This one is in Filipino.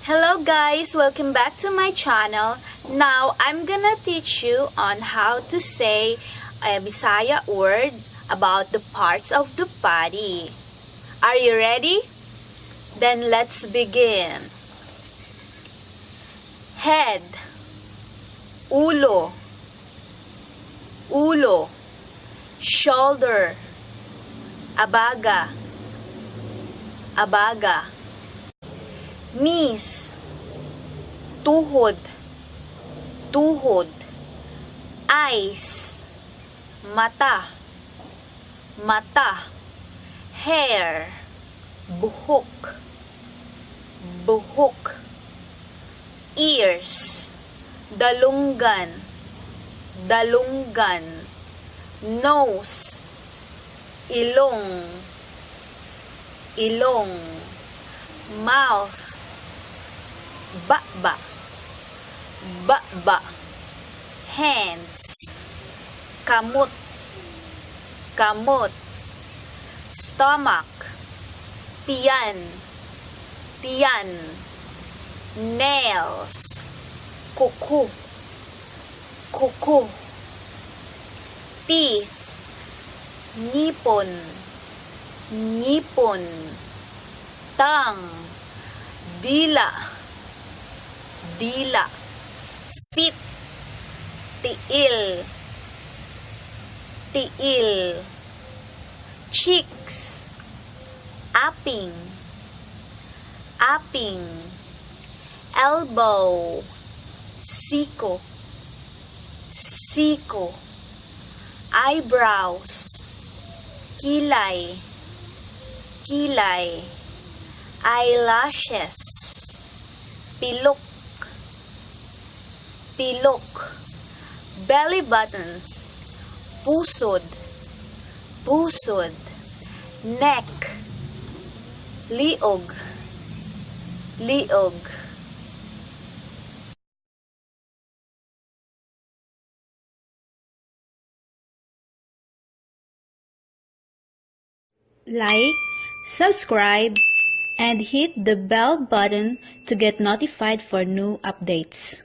Hello guys, welcome back to my channel. Now I'm gonna teach you on how to say a Bisaya word about the parts of the body. Are you ready? Then let's begin. Head, ulo, ulo. Shoulder, abaga, abaga. Knees, tuhod, tuhod. Eyes, mata, mata. Hair, buhok, buhok. Ears, dalunggan, dalunggan. Nose, ilong, ilong. Mouth, baba, baba. Hands, kamot, kamot. Stomach, tiyan, tiyan. Nails, kuko, kuko. Teeth, ngipon, ngipon. Tongue, dila, dila. Feet, tiil, tiil. Cheeks, aping, aping. Elbow, siko, siko. Eyebrows, kilay, kilay. Eyelashes, pilok, pilok. Belly button, pusod, pusod. Neck, liog, liog. Like, subscribe, and hit the bell button to get notified for new updates.